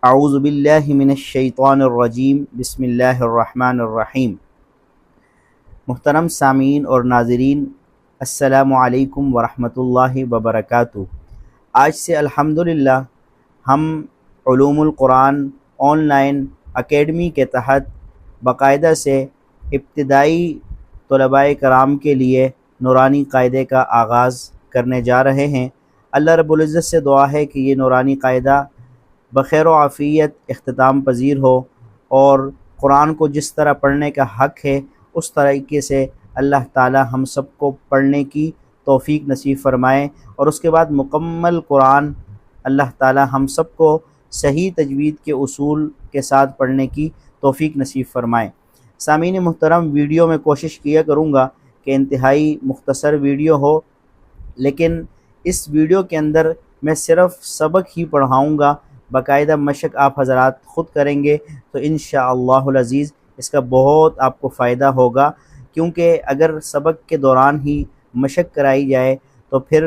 اعوذ باللہ من الشیطان الرجیم بسم اللہ الرحمن الرحیم۔ محترم سامعین اور ناظرین، السلام علیکم ورحمۃ اللہ وبرکاتہ۔ آج سے الحمدللہ ہم علوم القرآن آن لائن اکیڈمی کے تحت باقاعدہ سے ابتدائی طلباء کرام کے لیے نورانی قاعدے کا آغاز کرنے جا رہے ہیں۔ اللہ رب العزت سے دعا ہے کہ یہ نورانی قاعدہ بخیر و عافیت اختتام پذیر ہو، اور قرآن کو جس طرح پڑھنے کا حق ہے اس طریقے سے اللہ تعالی ہم سب کو پڑھنے کی توفیق نصیب فرمائے، اور اس کے بعد مکمل قرآن اللہ تعالی ہم سب کو صحیح تجوید کے اصول کے ساتھ پڑھنے کی توفیق نصیب فرمائے۔ سامعین محترم، ویڈیو میں کوشش کیا کروں گا کہ انتہائی مختصر ویڈیو ہو، لیکن اس ویڈیو کے اندر میں صرف سبق ہی پڑھاؤں گا، باقاعدہ مشق آپ حضرات خود کریں گے تو انشاءاللہ العزیز اس کا بہت آپ کو فائدہ ہوگا، کیونکہ اگر سبق کے دوران ہی مشق کرائی جائے تو پھر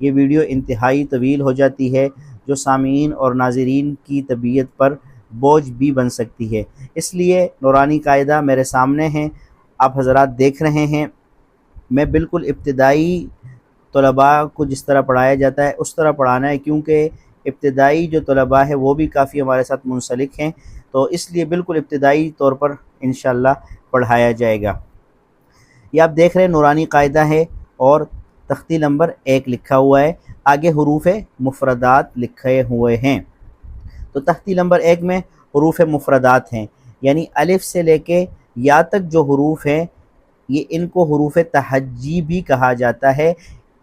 یہ ویڈیو انتہائی طویل ہو جاتی ہے، جو سامعین اور ناظرین کی طبیعت پر بوجھ بھی بن سکتی ہے۔ اس لیے نورانی قاعدہ میرے سامنے ہیں، آپ حضرات دیکھ رہے ہیں۔ میں بالکل ابتدائی طلباء کو جس طرح پڑھایا جاتا ہے اس طرح پڑھانا ہے، کیونکہ ابتدائی جو طلباء ہے وہ بھی کافی ہمارے ساتھ منسلک ہیں، تو اس لیے بالکل ابتدائی طور پر انشاءاللہ پڑھایا جائے گا۔ یہ آپ دیکھ رہے ہیں نورانی قاعدہ ہے، اور تختی نمبر 1 لکھا ہوا ہے، آگے حروف مفردات لکھے ہوئے ہیں۔ تو تختی نمبر 1 میں حروف مفردات ہیں، یعنی الف سے لے کے یا تک جو حروف ہیں یہ ان کو حروف تہجی بھی کہا جاتا ہے۔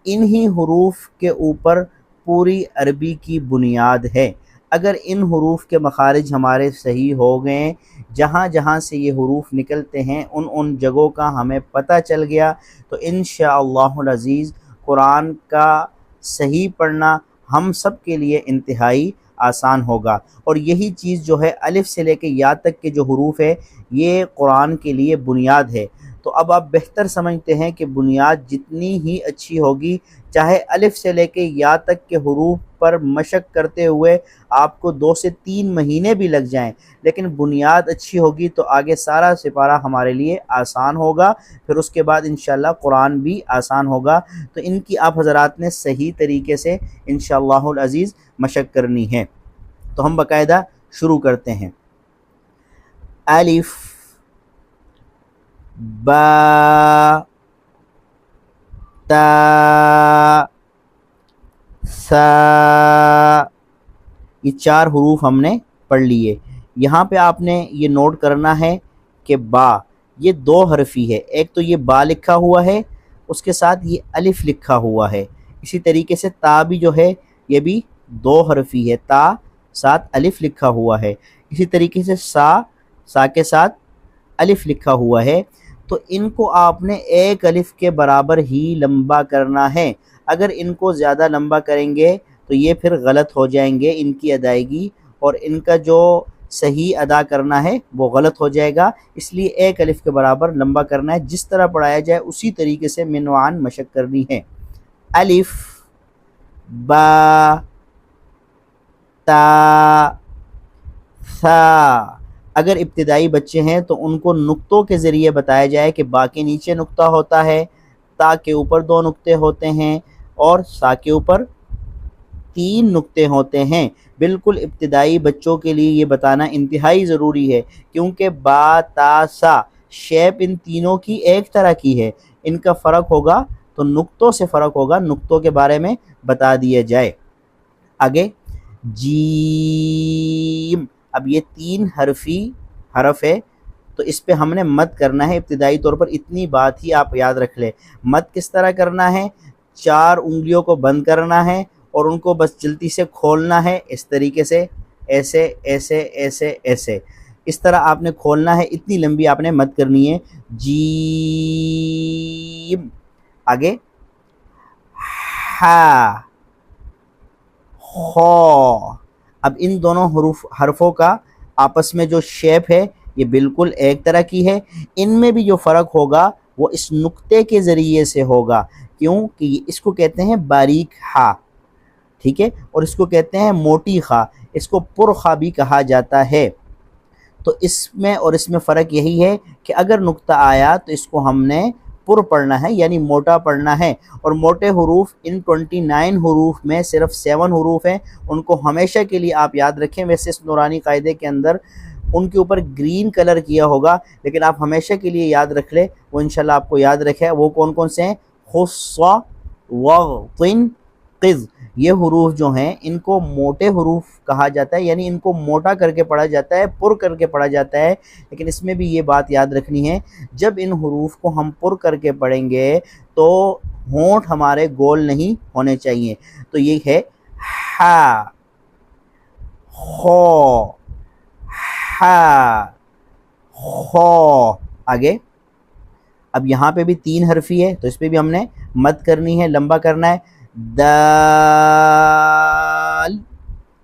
انہی حروف کے اوپر پوری عربی کی بنیاد ہے۔ اگر ان حروف کے مخارج ہمارے صحیح ہو گئے، جہاں جہاں سے یہ حروف نکلتے ہیں ان جگہوں کا ہمیں پتہ چل گیا، تو انشاءاللہ العزیز قرآن کا صحیح پڑھنا ہم سب کے لیے انتہائی آسان ہوگا۔ اور یہی چیز جو ہے الف سے لے کے یا تک کے جو حروف ہے یہ قرآن کے لیے بنیاد ہے۔ تو اب آپ بہتر سمجھتے ہیں کہ بنیاد جتنی ہی اچھی ہوگی، چاہے الف سے لے کے یا تک کے حروف پر مشق کرتے ہوئے آپ کو 2 سے 3 مہینے بھی لگ جائیں، لیکن بنیاد اچھی ہوگی تو آگے سارا سپارہ ہمارے لیے آسان ہوگا، پھر اس کے بعد انشاءاللہ قرآن بھی آسان ہوگا۔ تو ان کی آپ حضرات نے صحیح طریقے سے انشاءاللہ العزیز مشق کرنی ہے۔ تو ہم باقاعدہ شروع کرتے ہیں۔ الف، با، تا، سا، یہ 4 حروف ہم نے پڑھ لیے۔ یہاں پہ آپ نے یہ نوٹ کرنا ہے کہ با یہ 2 حرفی ہے، ایک تو یہ با لکھا ہوا ہے، اس کے ساتھ یہ الف لکھا ہوا ہے۔ اسی طریقے سے تا بھی جو ہے یہ بھی 2 حرفی ہے، تا ساتھ الف لکھا ہوا ہے۔ اسی طریقے سے سا کے ساتھ الف لکھا ہوا ہے۔ تو ان کو آپ نے ایک الف کے برابر ہی لمبا کرنا ہے۔ اگر ان کو زیادہ لمبا کریں گے تو یہ پھر غلط ہو جائیں گے ان کی ادائیگی، اور ان کا جو صحیح ادا کرنا ہے وہ غلط ہو جائے گا۔ اس لیے ایک الف کے برابر لمبا کرنا ہے، جس طرح پڑھایا جائے اسی طریقے سے منوعاً مشق کرنی ہے۔ الف، با، تا، ثا۔ اگر ابتدائی بچے ہیں تو ان کو نقطوں کے ذریعے بتایا جائے کہ با کے نیچے نقطہ ہوتا ہے، تا کے اوپر 2 نقطے ہوتے ہیں، اور سا کے اوپر 3 نقطے ہوتے ہیں۔ بالکل ابتدائی بچوں کے لیے یہ بتانا انتہائی ضروری ہے، کیونکہ با، تا، سا شیپ ان تینوں کی ایک طرح کی ہے، ان کا فرق ہوگا تو نقطوں سے فرق ہوگا، نقطوں کے بارے میں بتا دیا جائے۔ آگے جیم، اب یہ 3 حرفی حرف ہے، تو اس پہ ہم نے مد کرنا ہے ابتدائی طور پر۔ اتنی بات ہی آپ یاد رکھ لیں، مد کس طرح کرنا ہے؟ 4 انگلیوں کو بند کرنا ہے اور ان کو بس جلدی سے کھولنا ہے، اس طریقے سے، ایسے ایسے ایسے ایسے، اس طرح آپ نے کھولنا ہے، اتنی لمبی آپ نے مد کرنی ہے۔ جیم، آگے ہا، خو۔ اب ان دونوں حرفوں کا آپس میں جو شیپ ہے یہ بالکل ایک طرح کی ہے۔ ان میں بھی جو فرق ہوگا وہ اس نقطے کے ذریعے سے ہوگا، کیوں کہ اس کو کہتے ہیں باریک ہا، ٹھیک ہے، اور اس کو کہتے ہیں موٹی خا۔ اس کو پرخا بھی کہا جاتا ہے۔ تو اس میں اور اس میں فرق یہی ہے کہ اگر نقطہ آیا تو اس کو ہم نے پر پڑھنا ہے، یعنی موٹا پڑھنا ہے، اور موٹے حروف ان 29 حروف میں صرف 7 حروف ہیں، ان کو ہمیشہ کے لیے آپ یاد رکھیں۔ ویسے اس نورانی قاعدے کے اندر ان کے اوپر گرین کلر کیا ہوگا، لیکن آپ ہمیشہ کے لیے یاد رکھ لیں، وہ انشاءاللہ آپ کو یاد رکھے۔ وہ کون کون سے ہیں؟ خص، وغطن، قز۔ یہ حروف جو ہیں ان کو موٹے حروف کہا جاتا ہے، یعنی ان کو موٹا کر کے پڑھا جاتا ہے، پر کر کے پڑھا جاتا ہے۔ لیکن اس میں بھی یہ بات یاد رکھنی ہے، جب ان حروف کو ہم پر کر کے پڑھیں گے تو ہونٹ ہمارے گول نہیں ہونے چاہیے۔ تو یہ ہے ہا، خو، ہا، خو۔ آگے اب یہاں پہ بھی 3 حرفی ہے، تو اس پہ بھی ہم نے مد کرنی ہے، لمبا کرنا ہے۔ دال،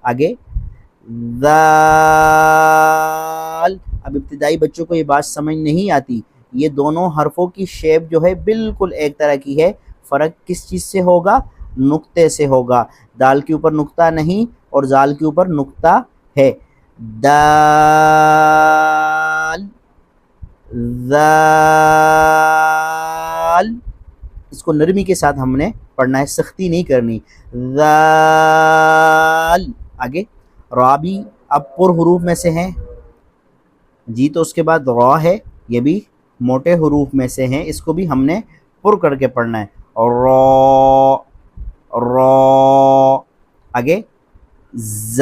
آگے ذال۔ اب ابتدائی بچوں کو یہ بات سمجھ نہیں آتی، یہ دونوں حرفوں کی شیپ جو ہے بالکل ایک طرح کی ہے، فرق کس چیز سے ہوگا؟ نقطے سے ہوگا۔ دال کے اوپر نقطہ نہیں اور ذال کے اوپر نقطہ ہے۔ دال، ذال، اس کو نرمی کے ساتھ ہم نے پڑھنا ہے، سختی نہیں کرنی۔ ذال، آگے را بھی اب پر حروف میں سے ہیں جی، تو اس کے بعد را ہے، یہ بھی موٹے حروف میں سے ہیں، اس کو بھی ہم نے پر کر کے پڑھنا ہے۔ اور را، آگے ز،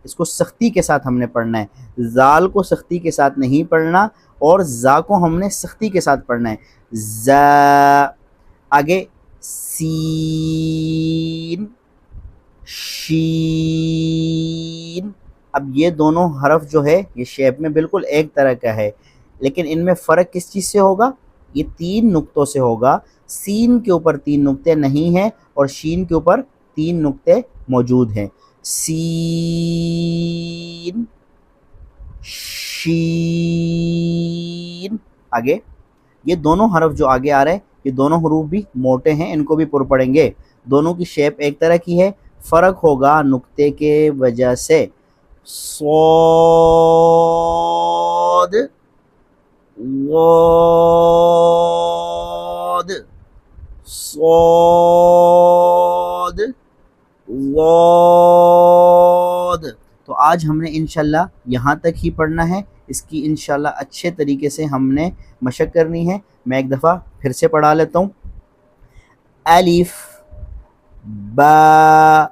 اس کو سختی کے ساتھ ہم نے پڑھنا ہے، زال کو سختی کے ساتھ نہیں پڑھنا اور زا کو ہم نے سختی کے ساتھ پڑھنا ہے۔ ز، آگے سین، شین۔ اب یہ دونوں حرف جو ہے یہ شیپ میں بالکل ایک طرح کا ہے، لیکن ان میں فرق کس چیز سے ہوگا؟ یہ 3 نقطوں سے ہوگا۔ سین کے اوپر 3 نقطے نہیں ہیں اور شین کے اوپر 3 نقطے موجود ہیں۔ سین، شین۔ آگے یہ دونوں حرف جو آگے آ رہے ہیں یہ دونوں حروف بھی موٹے ہیں، ان کو بھی پر پڑھیں گے۔ دونوں کی شیپ ایک طرح کی ہے، فرق ہوگا نقطے کے وجہ سے۔ صاد، واد، صاد، واد۔ تو آج ہم نے انشاءاللہ یہاں تک ہی پڑھنا ہے، اس کی انشاءاللہ اچھے طریقے سے ہم نے مشق کرنی ہے۔ میں ایک دفعہ پھر سے پڑھا لیتا ہوں۔ الف، با،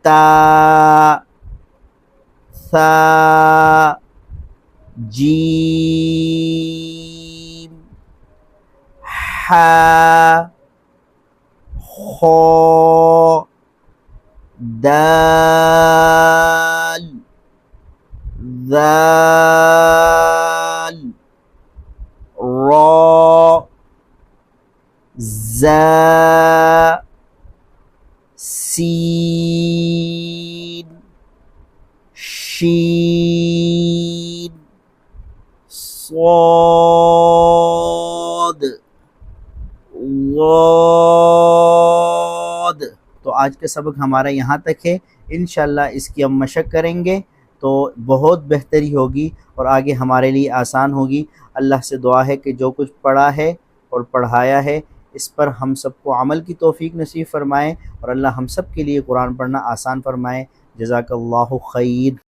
تا، ثا، جیم، حا، خو، دال، ذال، را، زا، سین، شین، صاد، واد۔ تو آج کا سبق ہمارا یہاں تک ہے، انشاءاللہ اس کی ہم مشق کریں گے تو بہت بہتری ہوگی اور آگے ہمارے لیے آسان ہوگی۔ اللہ سے دعا ہے کہ جو کچھ پڑھا ہے اور پڑھایا ہے اس پر ہم سب کو عمل کی توفیق نصیب فرمائے، اور اللہ ہم سب کے لیے قرآن پڑھنا آسان فرمائے۔ جزاک اللہ خیر۔